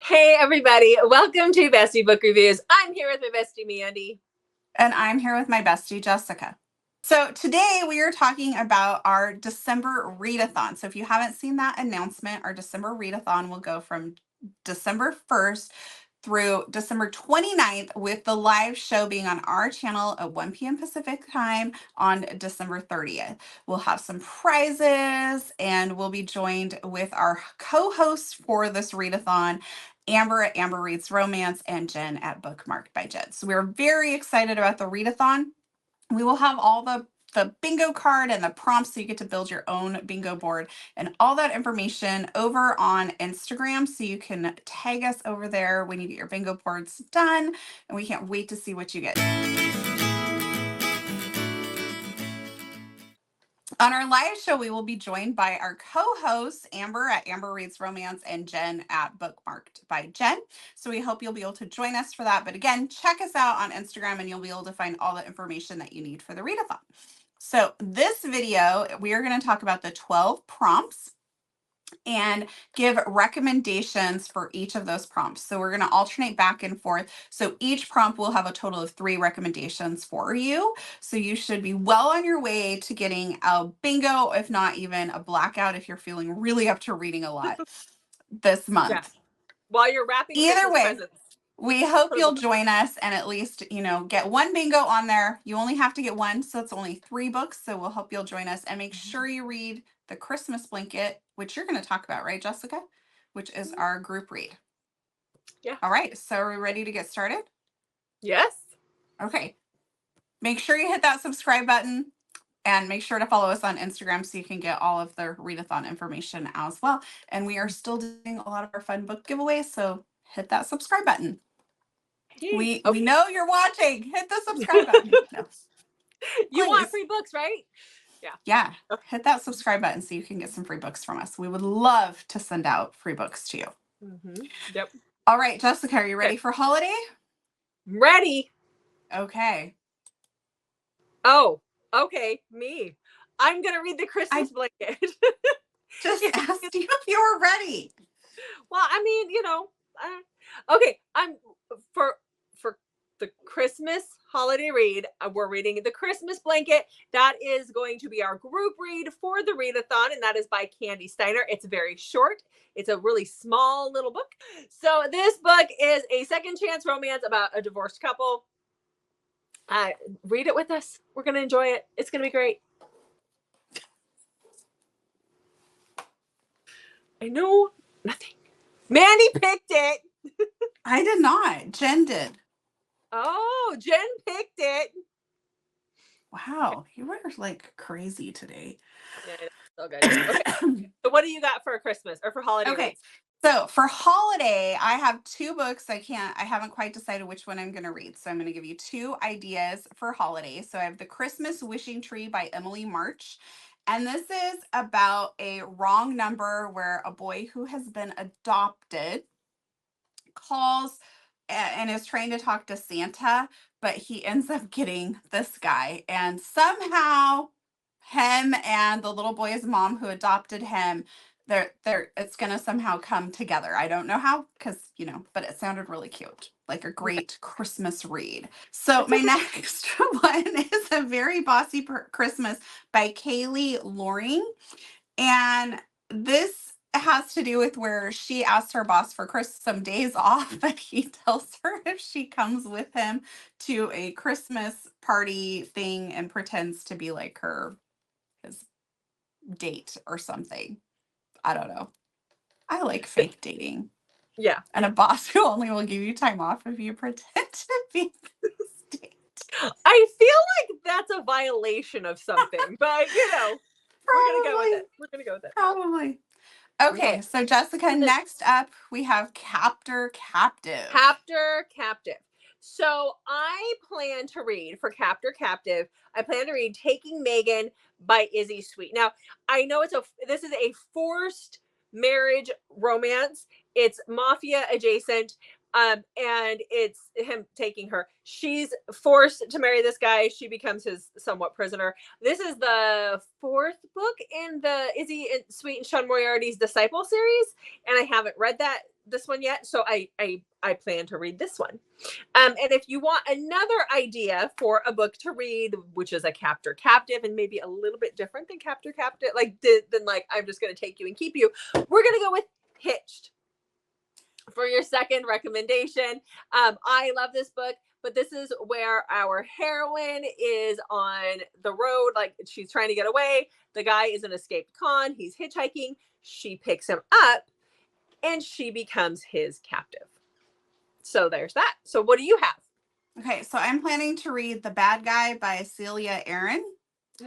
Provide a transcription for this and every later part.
Hey everybody, welcome to Bestie Book Reviews. I'm here with my bestie Mandy. And I'm here with my bestie Jessica. So today we are talking about our December readathon. So if you haven't seen that announcement, our December readathon will go from December 1st through December 29th, with the live show being on our channel at 1 p.m. Pacific time on December 30th. We'll have some prizes and we'll be joined with our co-hosts for this readathon, Amber at Amber Reads Romance and Jen at Bookmarked by Jen. So we're very excited about the readathon. We will have all the bingo card and the prompts so you get to build your own bingo board and all that information over on Instagram. So you can tag us over there when you get your bingo boards done. And we can't wait to see what you get. On our live show, we will be joined by our co-hosts, Amber at Amber Reads Romance and Jen at Bookmarked by Jen. So we hope you'll be able to join us for that. But again, check us out on Instagram and you'll be able to find all the information that you need for the readathon. So this video, we are going to talk about the 12 prompts and give recommendations for each of those prompts. So we're going to alternate back and forth. So each prompt will have a total of 3 recommendations for you. So you should be well on your way to getting a bingo, if not even a blackout, if you're feeling really up to reading a lot this month. Yeah. While you're wrapping Either Christmas way, presents. we hope you'll join us and at least, get one bingo on there. You only have to get one, so it's only 3 books. So we'll hope you'll join us and make sure you read The Christmas Blanket, which you're going to talk about, right, Jessica? Which is our group read. Yeah. All right. So are we ready to get started? Yes. Okay. Make sure you hit that subscribe button and make sure to follow us on Instagram so you can get all of the readathon information as well. And we are still doing a lot of our fun book giveaways, so hit that subscribe button. We know you're watching. Hit the subscribe button. No. You want free books, right? Yeah. Yeah. Hit that subscribe button so you can get some free books from us. We would love to send out free books to you. Yep. All right, Jessica, are you ready for holiday? Ready. Okay. Oh, okay. Me. I'm going to read The Christmas Blanket. Just asked you if you were ready. Well, I mean, okay. I'm for the Christmas holiday read. We're reading The Christmas Blanket. That is going to be our group read for the readathon, and that is by Candy Steiner. It's very short. It's a really small little book. So this book is a second chance romance about a divorced couple. Read it with us. We're going to enjoy it. It's going to be great. I know nothing. Mandy picked it. I did not. Jen did. Oh, Jen picked it. Wow, you were like crazy today. Yeah, so good. Okay. So what do you got for Christmas or for holiday? Okay. Reads? So for holiday, I have 2 books. I haven't quite decided which one I'm going to read. So I'm going to give you 2 ideas for holiday. So I have The Christmas Wishing Tree by Emily March. And this is about a wrong number where a boy who has been adopted calls and is trying to talk to Santa, but he ends up getting this guy. And somehow him and the little boy's mom who adopted him, it's going to somehow come together. I don't know how, because, but it sounded really cute, like a great Christmas read. So my next one is A Very Bossy Christmas by Kaylee Loring. And this has to do with where she asked her boss for some days off, but he tells her if she comes with him to a Christmas party thing and pretends to be like his date or something. I don't know. I like fake dating. Yeah. And a boss who only will give you time off if you pretend to be his date. I feel like that's a violation of something, but we're gonna go with it. We're gonna go with it. Probably. Okay, so Jessica, next up we have Captor Captive. Captor Captive. So I plan to read for Captor Captive. I plan to read Taking Megan by Izzy Sweet. Now, I know this is a forced marriage romance. It's Mafia adjacent. And it's him taking her. She's forced to marry this guy. She becomes his somewhat prisoner. This is the 4th book in the Izzy Sweet and Sean Moriarty's Disciple series, and I haven't read that this one yet, so I plan to read this one. And if you want another idea for a book to read, which is a captor captive and maybe a little bit different than captor captive, like than like I'm just going to take you and keep you, we're going to go with Hitched for your second recommendation. I love this book, but this is where our heroine is on the road, like she's trying to get away. The guy is an escaped con. He's hitchhiking. She picks him up and she becomes his captive. So there's that. So what do you have? Okay, so I'm planning to read The Bad Guy by Celia Aaron.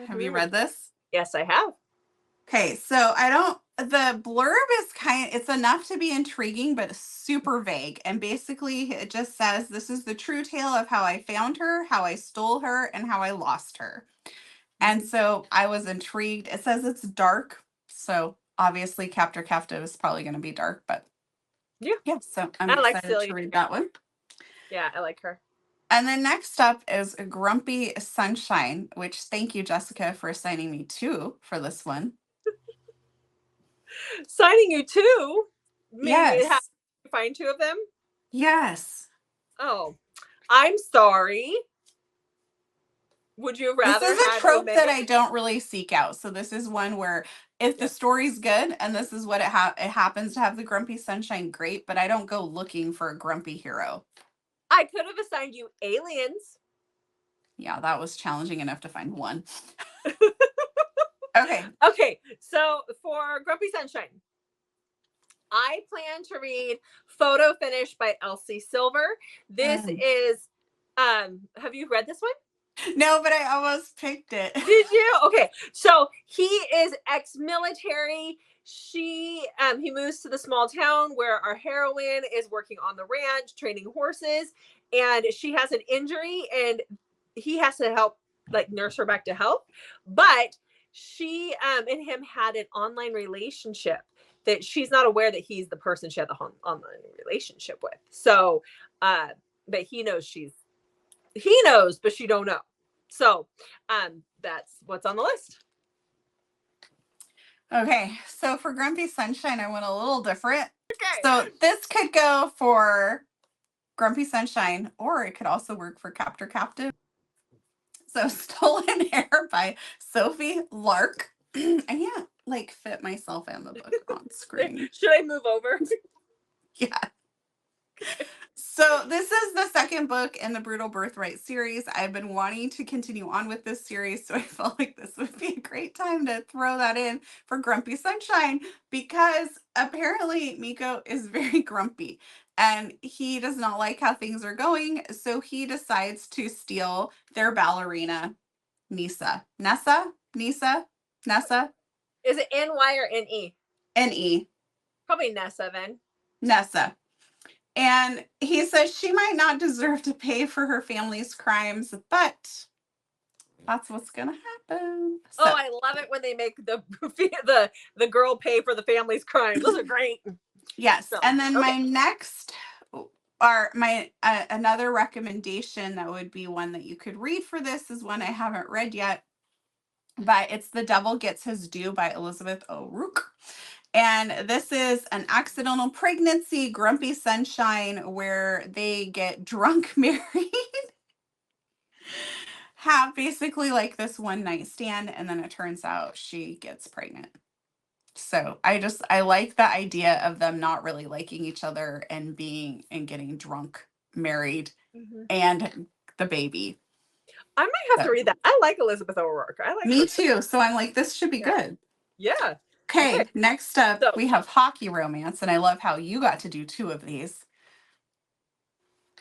Have you read this? Yes, I have. Okay, so the blurb is it's enough to be intriguing, but super vague. And basically it just says, this is the true tale of how I found her, how I stole her, and how I lost her. And so I was intrigued. It says it's dark. So obviously Captor Captive is probably going to be dark, but yeah, so I'm excited to read that one. Yeah, I like her. And then next up is Grumpy Sunshine, which thank you, Jessica, for assigning me 2 for this one. Signing you 2? Yes. Have to find 2 of them? Yes. Oh, I'm sorry. Would you rather? This is a trope that I don't really seek out. So this is one where if the story's good and this is what it happens to have the Grumpy Sunshine, great, but I don't go looking for a grumpy hero. I could have assigned you Aliens. Yeah, that was challenging enough to find one. Okay. Okay, so for Grumpy Sunshine, I plan to read Photo Finish by Elsie Silver. This is, have you read this one? No, but I almost picked it. Did you? Okay, so he is ex-military. He moves to the small town where our heroine is working on the ranch, training horses, and she has an injury, and he has to help, like, nurse her back to health. But she and him had an online relationship that she's not aware that he's the person she had the online relationship with. So, but he knows, but she don't know. So, that's what's on the list. Okay, so for Grumpy Sunshine, I went a little different. Okay. So this could go for Grumpy Sunshine, or it could also work for Captor Captive. So Stolen Hair by Sophie Lark. I can't like fit myself and the book on screen. Should I move over? Yeah. So this is the second book in the Brutal Birthright series. I've been wanting to continue on with this series, so I felt like this would be a great time to throw that in for Grumpy Sunshine, because apparently Miko is very grumpy and he does not like how things are going, so he decides to steal their ballerina, Nessa. Nessa? Is it N-Y or N-E? N-E. Probably Nessa then. Nessa. And he says she might not deserve to pay for her family's crimes, but that's what's gonna happen. So, I love it when they make the girl pay for the family's crimes. Those are great. Yes. So, and then my next, or my another recommendation that would be one that you could read for this is one I haven't read yet, but it's The Devil Gets His Due by Elizabeth O'Rourke. And this is an accidental pregnancy, Grumpy Sunshine, where they get drunk married, have basically like this one night stand, and then it turns out she gets pregnant. So I like the idea of them not really liking each other and getting drunk, married, and the baby. I might have to read that. I like Elizabeth O'Rourke. I like me too. So I'm like, this should be good. Yeah. Okay, next up, we have Hockey Romance, and I love how you got to do 2 of these.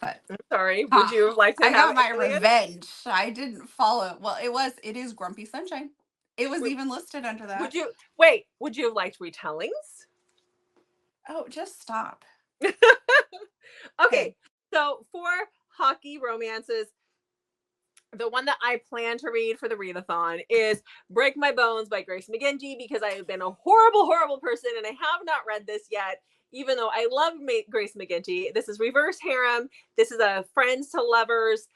But I'm sorry, would you like to I got my revenge. I didn't follow. Well, it is Grumpy Sunshine. It was even listed under that. Would you have liked Retellings? Oh, just stop. Okay, so for Hockey Romances, the one that I plan to read for the readathon is Break My Bones by Grace McGinty, because I have been a horrible, horrible person and I have not read this yet, even though I love Grace McGinty. This is reverse harem. This is a friends to lovers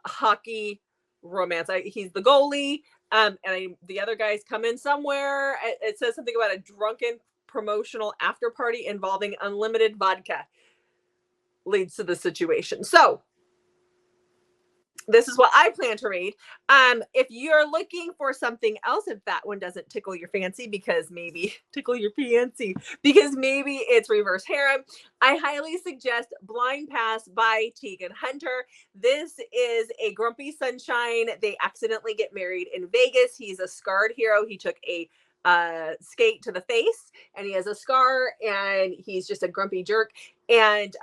hockey romance. He's the goalie, and the other guys come in somewhere. It says something about a drunken promotional after party involving unlimited vodka leads to the situation. So this is what I plan to read. If you're looking for something else, if that one doesn't tickle your fancy, because maybe it's reverse harem, I highly suggest Blind Pass by Tegan Hunter. This is a grumpy sunshine. They accidentally get married in Vegas. He's a scarred hero. He took a skate to the face and he has a scar and he's just a grumpy jerk. And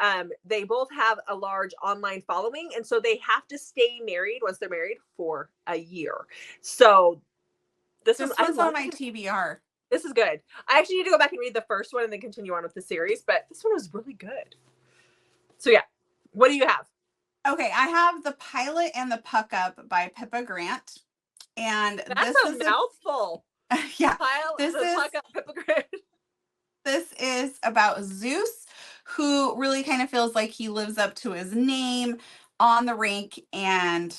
they both have a large online following. And so they have to stay married once they're married for a year. So this was on my TBR. This is good. I actually need to go back and read the first one and then continue on with the series. But this one was really good. So yeah, what do you have? Okay, I have The Pilot and the Puckup by Pippa Grant. And that's a mouthful. Yeah. Pippa Grant. This is about Zeus, who really kind of feels like he lives up to his name on the rink and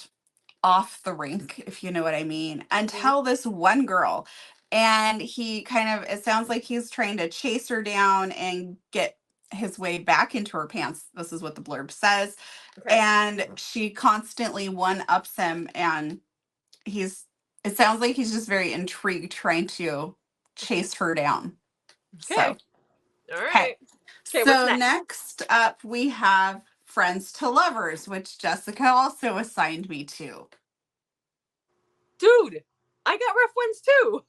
off the rink, if you know what I mean, until this one girl. And he it sounds like he's trying to chase her down and get his way back into her pants. This is what the blurb says. Okay. And she constantly one-ups him, and it sounds like he's just very intrigued trying to chase her down. Okay. All right. Okay, so next up we have Friends to Lovers, which Jessica also assigned me to. Dude, I got rough ones too.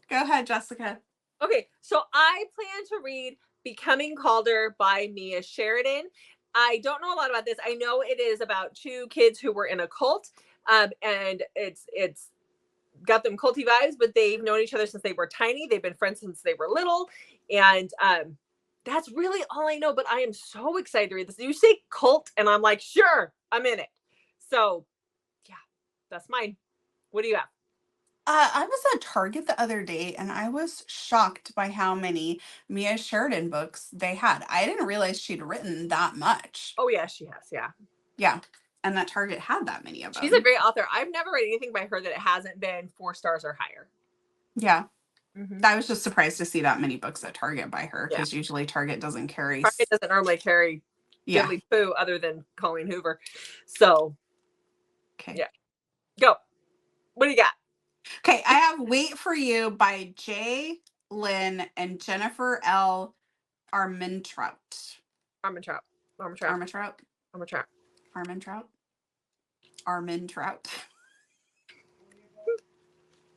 Go ahead, Jessica. Okay, so I plan to read Becoming Calder by Mia Sheridan. I don't know a lot about this. I know it is about two kids who were in a cult, and it's got them culty vibes, but they've known each other since they were tiny. They've been friends since they were little, and that's really all I know. But I am so excited to read this. You say cult, and I'm like, sure, I'm in it. So, yeah, that's mine. What do you have? I was at Target the other day, and I was shocked by how many Mia Sheridan books they had. I didn't realize she'd written that much. Oh, yeah, she has, yeah. Yeah. And that Target had that many of them. She's a great author. I've never read anything by her that it hasn't been 4 stars or higher. Yeah. Mm-hmm. I was just surprised to see that many books at Target by her, because usually Target doesn't carry. Target doesn't normally carry diddly poo other than Colleen Hoover. So, okay. Yeah. Go. What do you got? Okay, I have Wait for You by J. Lynn and Jennifer L. Armentrout. Armentrout.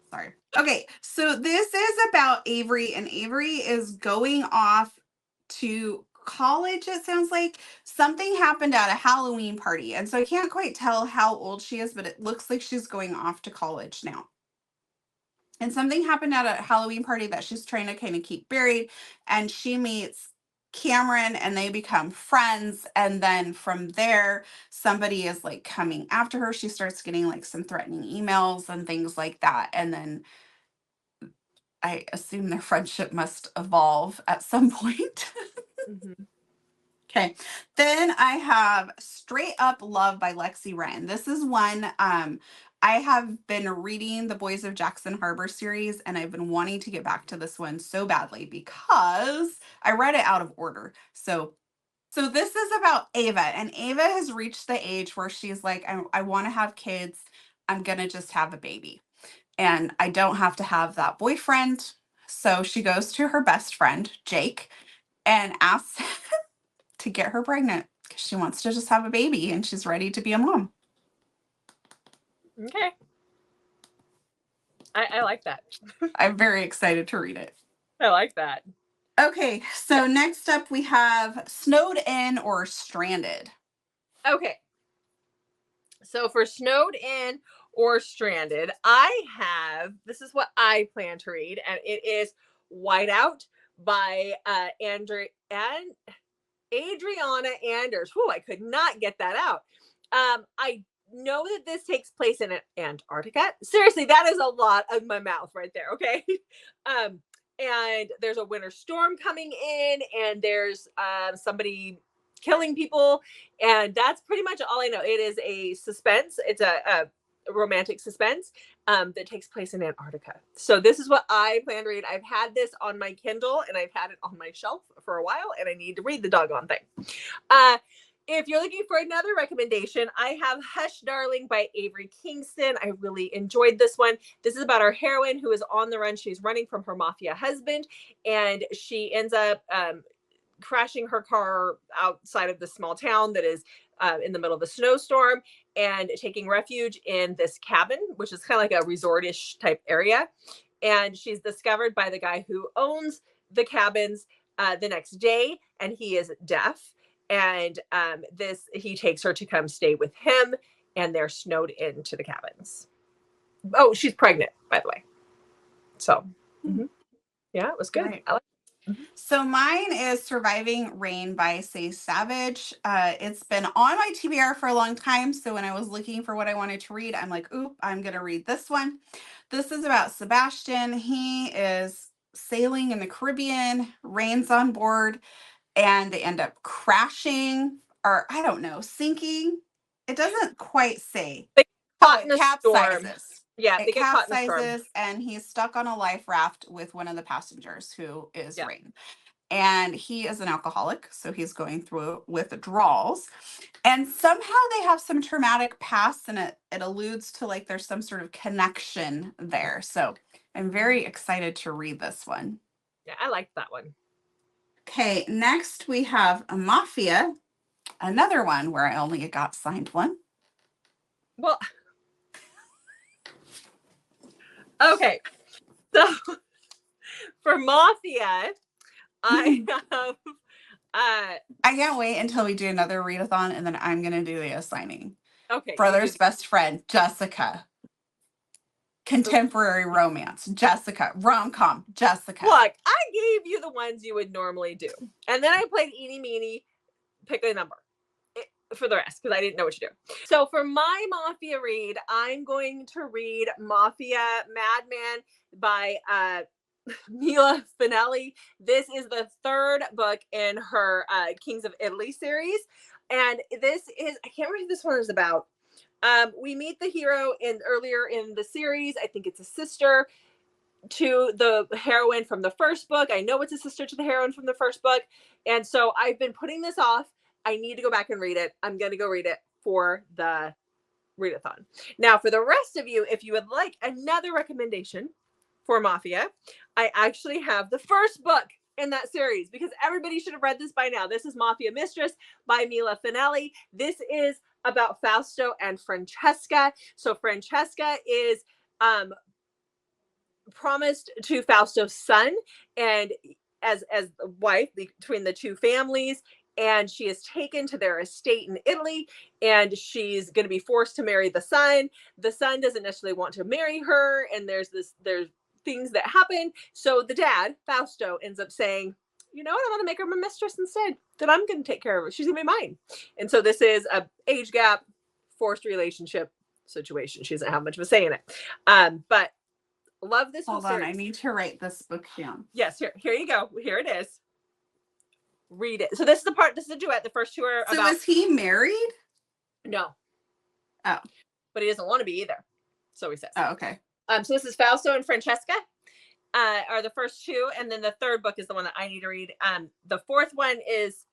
Sorry. Okay, so this is about Avery, and Avery is going off to college, it sounds like. Something happened at a Halloween party, and so I can't quite tell how old she is, but it looks like she's going off to college now. And something happened at a Halloween party that she's trying to kind of keep buried, and she meets Cameron and they become friends. And then from there, somebody is like coming after her. She starts getting like some threatening emails and things like that. And then I assume their friendship must evolve at some point. Mm-hmm. Okay. Then I have Straight Up Love by Lexi Wren. This is one I have been reading the Boys of Jackson Harbor series, and I've been wanting to get back to this one so badly because I read it out of order. So this is about Ava, and Ava has reached the age where she's like, I want to have kids. I'm going to just have a baby. And I don't have to have that boyfriend. So she goes to her best friend, Jake, and asks to get her pregnant because she wants to just have a baby and she's ready to be a mom. Okay. I like that. I'm very excited to read it. I like that. Okay, so next up we have Snowed In or Stranded. Okay. So for Snowed In or Stranded, this is what I plan to read, and it is Whiteout by Adriana Anders. Whew, I could not get that out. I know that this takes place in Antarctica. Seriously, that is a lot of my mouth right there, okay? And there's a winter storm coming in, and there's somebody killing people, and that's pretty much all I know. It is a suspense. It's a romantic suspense that takes place in Antarctica. So this is what I plan to read. I've had this on my Kindle and I've had it on my shelf for a while, and I need to read the doggone thing. If you're looking for another recommendation, I have Hush Darling by Avery Kingston. I really enjoyed this one. This is about our heroine who is on the run. She's running from her mafia husband, and she ends up crashing her car outside of this small town that is in the middle of a snowstorm, and taking refuge in this cabin, which is kind of like a resort-ish type area. And she's discovered by the guy who owns the cabins the next day, and he is deaf. And he takes her to come stay with him, and they're snowed into the cabins. Oh, she's pregnant, by the way. So, yeah, it was good. Right. I like So mine is Surviving Rain by Say Savage. It's been on my TBR for a long time. So when I was looking for what I wanted to read, I'm like, oop, I'm going to read this one. This is about Sebastian. He is sailing in the Caribbean, rains on board, and they end up crashing, or I don't know, sinking. It doesn't quite say. They Oh, get it caught in a capsizes. storm. Yeah, they It get caught in a storm. capsizes, and he's stuck on a life raft with one of the passengers, who is Yeah. Rain. And he is an alcoholic, so he's going through withdrawals. And somehow they have some traumatic past, and it alludes to like there's some sort of connection there. So I'm very excited to read this one. Yeah, I liked that one. Okay, next we have Mafia, another one where I only got signed one. Well, okay. So for Mafia, I have I can't wait until we do another readathon, and then I'm gonna do the signing. okay. Brother's best friend, Jessica. Contemporary romance, Jessica. Rom-com, Jessica. Look, I gave you the ones you would normally do. And then I played Eeny Meeny, pick a number for the rest, because I didn't know what to do. So for my Mafia read, I'm going to read Mafia Madman by Mila Finelli. This is the third book in her Kings of Italy series. And this is, I can't remember who this one is about. We meet the hero earlier in the series. I think it's a sister to the heroine from the first book. I know it's a sister to the heroine from the first book. And so I've been putting this off. I need to go back and read it. I'm going to go read it for the readathon. Now, for the rest of you, if you would like another recommendation for Mafia, I actually have the first book in that series, because everybody should have read this by now. This is Mafia Mistress by Mila Finelli. This is about Fausto and Francesca. So Francesca is promised to Fausto's son, and as the wife between the two families, and she is taken to their estate in Italy, and she's going to be forced to marry the son. The son doesn't necessarily want to marry her, and there's things that happen. So the dad, Fausto, ends up saying, you know what, I want to make her my mistress instead. Then I'm going to take care of her. She's going to be mine. And so this is a age gap, forced relationship situation. She doesn't have much of a say in it. But love this whole series. Hold on, I need to write this book down. Yes, here you go. Here it is. Read it. So this is a duet. The first two are so about... is he married? No. Oh. But he doesn't want to be either. So he says. Oh, okay. So this is Fausto and Francesca. Are the first two, and then the third book is the one that I need to read. The fourth one is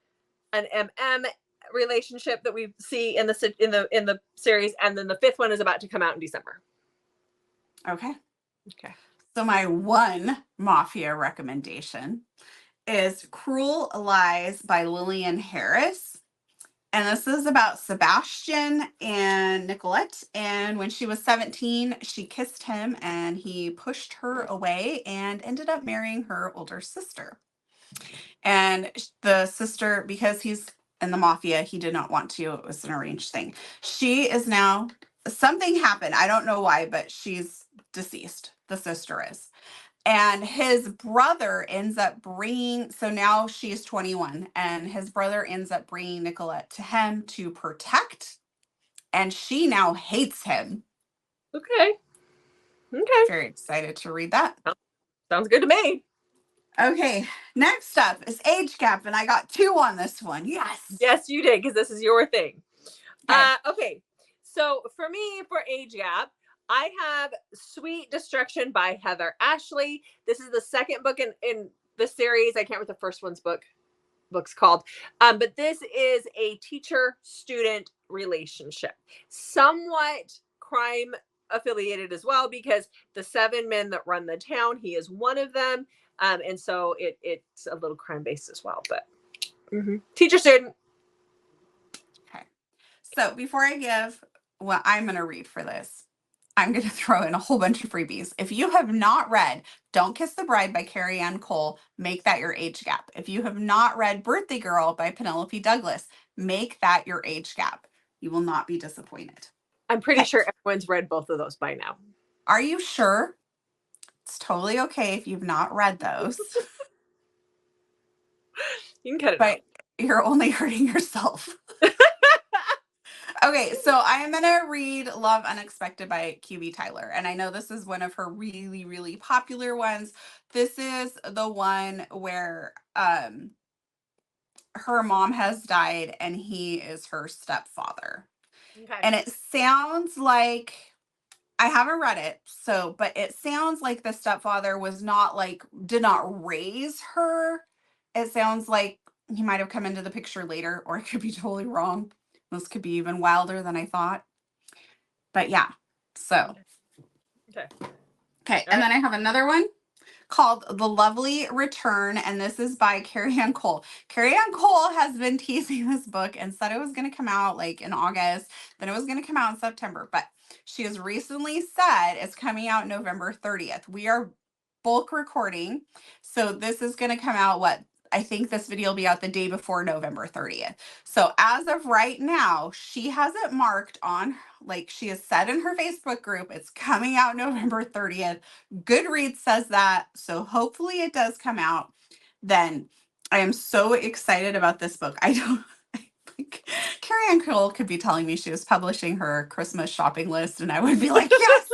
an MM relationship that we see in the series, and then the fifth one is about to come out in December. Okay. So my one Mafia recommendation is Cruel Lies by Lillian Harris. And this is about Sebastian and Nicolette. And when she was 17, she kissed him and he pushed her away and ended up marrying her older sister. And the sister, because he's in the mafia, he did not want to. It was an arranged thing. She is now, something happened. I don't know why, but she's deceased. The sister is. And his brother ends up bringing, so now she's 21, and his brother ends up bringing Nicolette to him to protect, and she now hates him. Okay. Very excited to read that. Sounds good to me. Okay, next up is Age Gap, and I got 2 on this one. Yes. Yes, you did, because this is your thing. Okay. So for me, for age gap, I have Sweet Destruction by Heather Ashley. This is the second book in the series. I can't remember the first book's called. But this is a teacher-student relationship, somewhat crime affiliated as well, because the 7 men that run the town, he is one of them. And so it's a little crime based as well, but teacher-student. Okay. So before I give what I'm going to read for this, I'm going to throw in a whole bunch of freebies. If you have not read Don't Kiss the Bride by Carrie Ann Cole, make that your age gap. If you have not read Birthday Girl by Penelope Douglas, make that your age gap. You will not be disappointed. I'm pretty sure everyone's read both of those by now. Are you sure? It's totally okay if you've not read those. You can cut it out. But you're only hurting yourself. Okay, so I am going to read Love Unexpected by QB Tyler. And I know this is one of her really, really popular ones. This is the one where her mom has died and he is her stepfather. Okay. And it sounds like, I haven't read it, but it sounds like the stepfather did not raise her. It sounds like he might have come into the picture later, or I could be totally wrong. This could be even wilder than I thought. But yeah, so. Okay, and then I have another one called The Lovely Return, and this is by Carrie Ann Cole. Carrie Ann Cole has been teasing this book and said it was going to come out like in August, then it was going to come out in September, but she has recently said it's coming out November 30th. We are bulk recording, so this is going to come out, I think this video will be out the day before November 30th. So as of right now, she has it marked on, she has said in her Facebook group, it's coming out November 30th. Goodreads says that. So hopefully it does come out. Then I am so excited about this book. I think Carrie Ann Cole could be telling me she was publishing her Christmas shopping list, and I would be like, yes.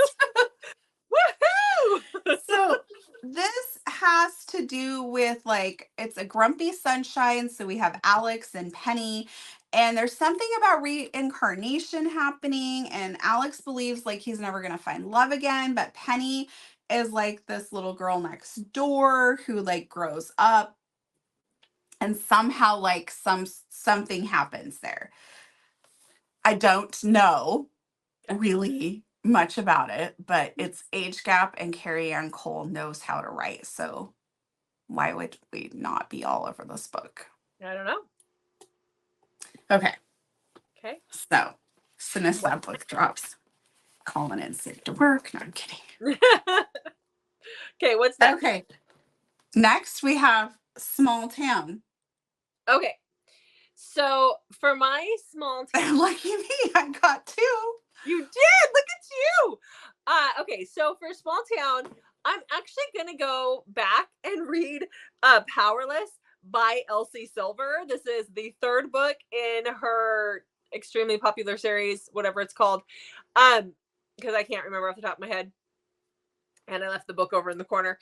Woohoo! So this has to do with it's a grumpy sunshine. So we have Alex and Penny, and there's something about reincarnation happening. And Alex believes he's never going to find love again. But Penny is this little girl next door who grows up, and somehow something happens there. I don't know really much about it, but it's age gap, and Carrie Ann Cole knows how to write. So why would we not be all over this book? I don't know. Okay. So as soon as that book drops, calling in sick to work. No, I'm kidding. Okay, what's next? Okay. Next we have Small Town. Okay. So for my small town. Lucky me, I got 2. You did. Look at you. Okay, so for Small Town, I'm actually gonna go back and read Powerless by Elsie Silver. This is the 3rd book in her extremely popular series, whatever it's called. Because I can't remember off the top of my head. And I left the book over in the corner.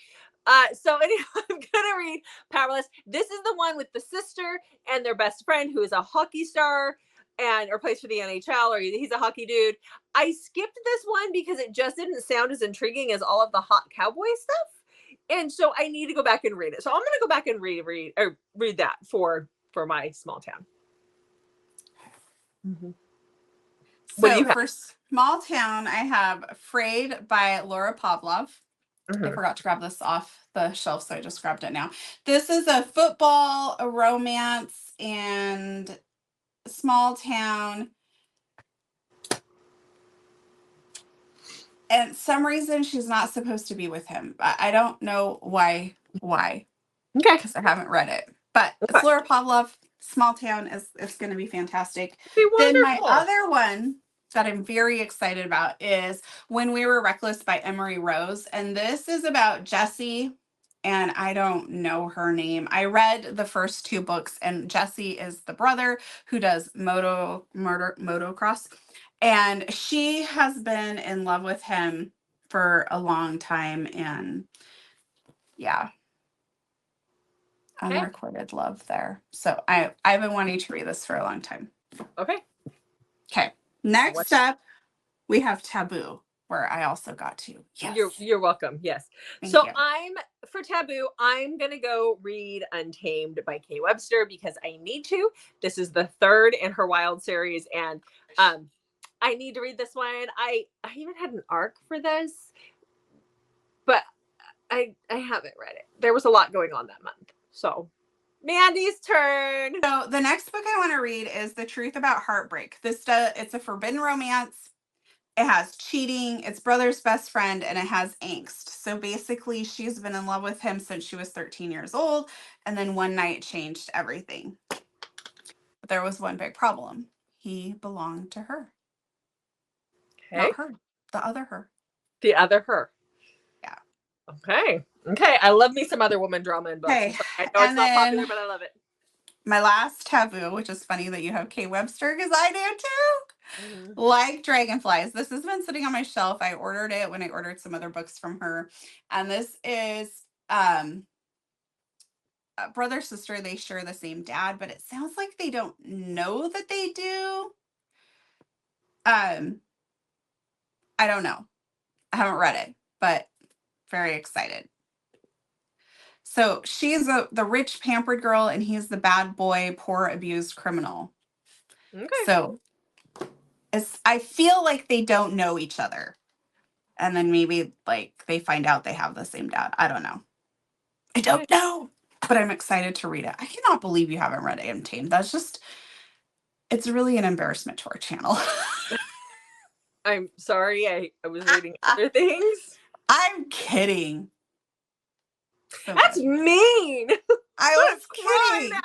So anyway, I'm gonna read Powerless. This is the one with the sister and their best friend who is a hockey star or plays for the NHL, or he's a hockey dude. I skipped this one because it just didn't sound as intriguing as all of the hot cowboy stuff. And so I need to go back and read it. So I'm gonna go back and read that for my small town. Mm-hmm. So for Small Town, I have Fray by Laura Pavlov. I forgot to grab this off the shelf, so I just grabbed it now. This is a football, a romance, and small town. And some reason she's not supposed to be with him. I don't know why. Okay. Because I haven't read it. But it's Laura Pavlov. Small Town it's going to be fantastic. Then my other one that I'm very excited about is When We Were Reckless by Emery Rose. And this is about Jessie, and I don't know her name. I read the first 2 books, and Jessie is the brother who does motocross. And she has been in love with him for a long time. And yeah, unrequited love there. So I've been wanting to read this for a long time. Okay. Next up, we have Taboo, where I also got to. Yes. You're welcome. Yes. Thank So you. for Taboo, I'm gonna go read Untamed by Kay Webster because I need to. This is the third in her Wild series, and I need to read this one. I even had an arc for this, but I haven't read it. There was a lot going on that month. So Mandy's turn. So the next book I want to read is The Truth About Heartbreak. It's a forbidden romance. It has cheating, it's brother's best friend, and it has angst. So basically, she's been in love with him since she was 13 years old, and then one night changed everything. But there was one big problem. He belonged to her. Okay. Not her, the other her. The other her. Yeah. Okay. I love me some other woman drama in books. Okay. I know it's not popular, but I love it. My last taboo, which is funny that you have Kay Webster because I do too. Like Dragonflies. This has been sitting on my shelf. I ordered it when I ordered some other books from her. And this is brother, sister. They share the same dad, but it sounds like they don't know that they do. I don't know. I haven't read it, but very excited. So she's the rich, pampered girl, and he's the bad boy, poor, abused criminal. Okay. So I feel like they don't know each other. And then maybe like they find out they have the same dad. I don't know. I don't know. But I'm excited to read it. I cannot believe you haven't read Untamed. It's really an embarrassment to our channel. I'm sorry. I was reading other things. I'm kidding. So that's mean. I was kidding. Now.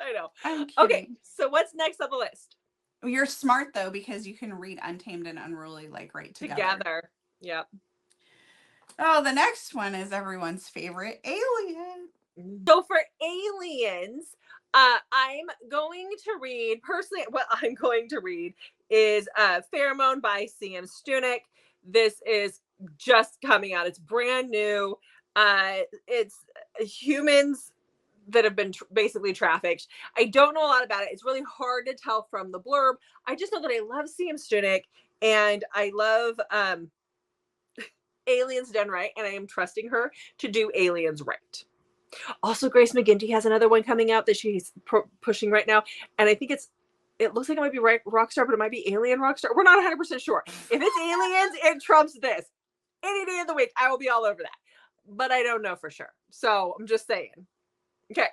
I know. I'm kidding. Okay, so what's next on the list? You're smart though, because you can read Untamed and Unruly like right together. Yep. Oh, the next one is everyone's favorite, Alien. So for Aliens, I'm going to read personally. What I'm going to read is Pheromone by C.M. Stunick. This is just coming out. It's brand new. It's humans that have been basically trafficked. I don't know a lot about it. It's really hard to tell from the blurb. I just know that I love C.M. Stunick and I love Aliens done right, and I am trusting her to do Aliens right. Also, Grace McGinty has another one coming out that she's pushing right now, and I think it looks like it might be Rockstar, but it might be Alien Rockstar. We're not 100% sure. If it's Aliens, it trumps this. Any day of the week, I will be all over that. But I don't know for sure. So I'm just saying. Okay.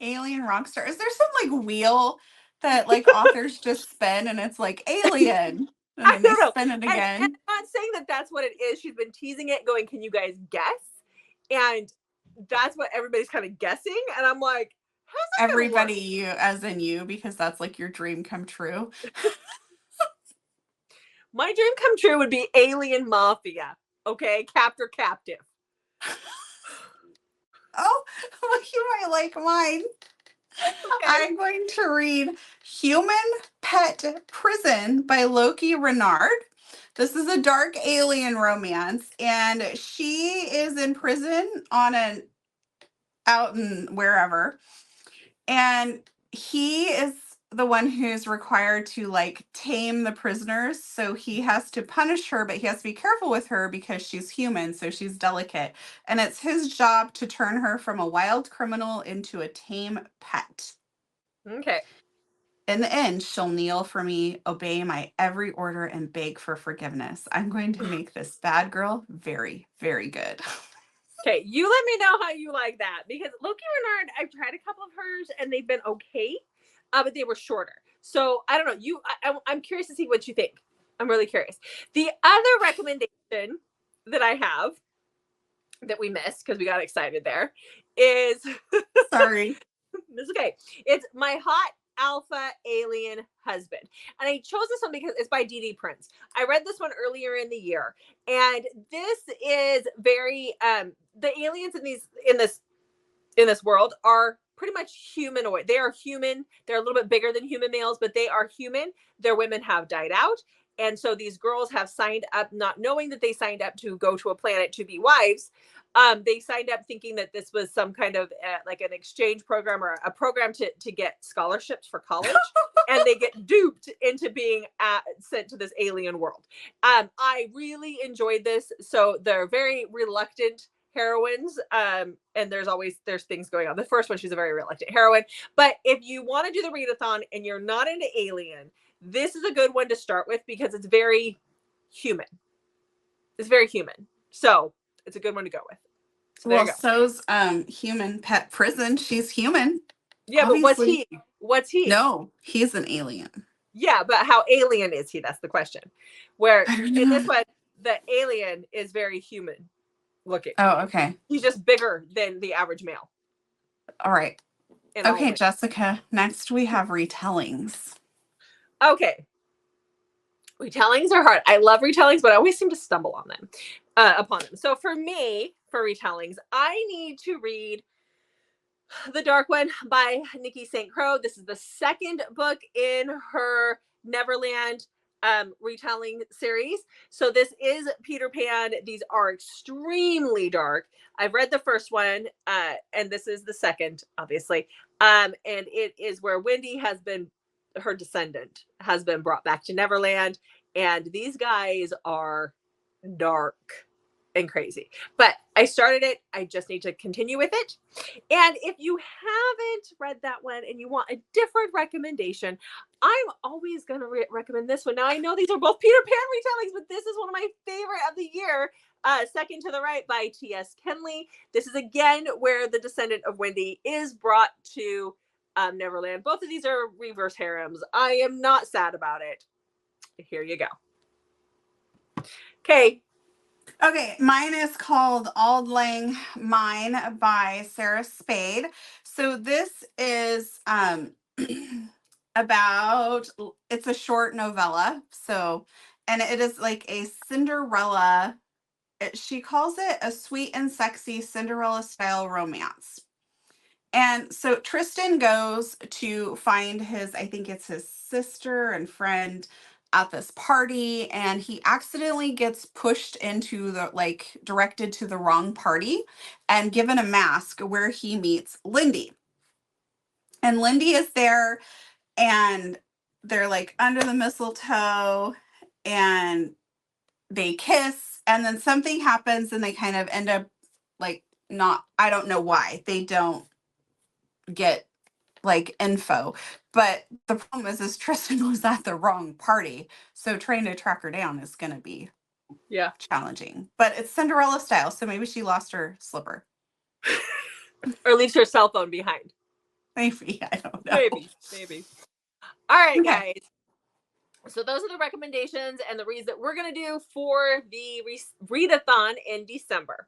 Alien Rockstar. Is there some like wheel that like authors just spin and it's like Alien? And then they spin it again. And I'm not saying that that's what it is. She's been teasing it, going, can you guys guess? And that's what everybody's kind of guessing. And I'm like, how's that everybody, you as in you, because that's like your dream come true. My dream come true would be Alien Mafia. Okay, captor captive. Oh, well, you might like mine. Okay. I'm going to read Human Pet Prison by Loki Renard. This is a dark alien romance, and she is in prison out in wherever, and he is the one who's required to like tame the prisoners. So he has to punish her, but he has to be careful with her because she's human, so she's delicate. And it's his job to turn her from a wild criminal into a tame pet. Okay. In the end, she'll kneel for me, obey my every order, and beg for forgiveness. I'm going to make this bad girl very, very good. Okay, you let me know how you like that, because Loki Renard, I've tried a couple of hers and they've been okay, but they were shorter. So I don't know. I'm curious to see what you think. I'm really curious. The other recommendation that I have that we missed because we got excited there is sorry. It's okay. It's My Hot Alpha Alien Husband. And I chose this one because it's by D.D. Prince. I read this one earlier in the year. And this is very the aliens in this world are pretty much humanoid. They are human. They're a little bit bigger than human males, but they are human. Their women have died out. And so these girls have signed up, not knowing that they signed up to go to a planet to be wives. They signed up thinking that this was some kind of like an exchange program or a program to get scholarships for college. and they get duped into being sent to this alien world. I really enjoyed this. So they're very reluctant heroines, and there's things going on. The first one, she's a very reluctant heroine. But if you want to do the readathon and you're not into alien, this is a good one to start with because it's very human. It's very human. So it's a good one to go with. So well, so's human pet prison. She's human. Yeah, obviously. But what's he? No, he's an alien. Yeah, but how alien is he? That's the question. Where in this one, the alien is very human looking. Oh, okay. He's just bigger than the average male. All right. Okay, Jessica. Next we have retellings. Okay. Retellings are hard. I love retellings, but I always seem to stumble on them, upon them. So for me, for retellings, I need to read The Dark One by Nikki St. Crow. This is the second book in her Neverland retelling series. So this is Peter Pan. These are extremely dark. I've read the first one, and this is the second, obviously. And it is where Wendy has been, her descendant has been brought back to Neverland, and these guys are dark and crazy. But I started it. I just need to continue with it. And if you haven't read that one and you want a different recommendation, I'm always going to recommend this one. Now, I know these are both Peter Pan retellings, but this is one of my favorite of the year. Second to the Right by T.S. Kenley. This is again where the descendant of Wendy is brought to Neverland. Both of these are reverse harems. I am not sad about it. Here you go. Okay. Okay, mine is called Auld Lang Mine by Sarah Spade. So this is about, it's a short novella. So, and it is like a Cinderella, she calls it a sweet and sexy Cinderella style romance. And so Tristan goes to find his, I think it's his sister and friend at this party, and he accidentally gets pushed into the, like, directed to the wrong party and given a mask where he meets Lindy. And Lindy is there, and they're like under the mistletoe and they kiss, and then something happens and they kind of end up like, not, I don't know why they don't get like info, but the problem is Tristan was at the wrong party, so trying to track her down is going to be challenging. But it's Cinderella style, so maybe she lost her slipper or leaves her cell phone behind. Maybe, I don't know. Maybe. All right, guys. So those are the recommendations and the reads that we're going to do for the readathon in December.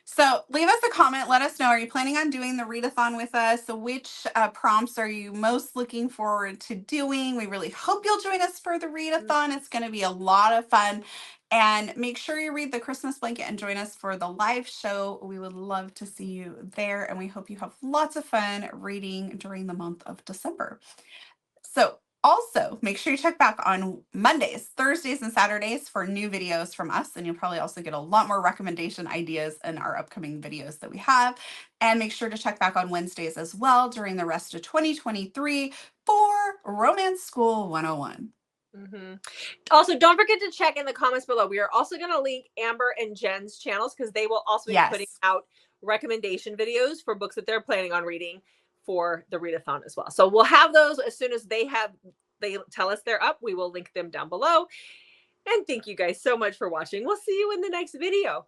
So leave us a comment. Let us know. Are you planning on doing the readathon with us? So which prompts are you most looking forward to doing? We really hope you'll join us for the readathon. It's going to be a lot of fun. And make sure you read the Christmas blanket and join us for the live show. We would love to see you there. And we hope you have lots of fun reading during the month of December. So also, make sure you check back on Mondays, Thursdays, and Saturdays for new videos from us. And you'll probably also get a lot more recommendation ideas in our upcoming videos that we have. And make sure to check back on Wednesdays as well during the rest of 2023 for Romance School 101. Mm-hmm. Also, don't forget to check in the comments below. We are also going to link Amber and Jen's channels because they will also be putting out recommendation videos for books that they're planning on reading for the readathon as well. So we'll have those as soon as they tell us they're up. We will link them down below. And thank you guys so much for watching. We'll see you in the next video.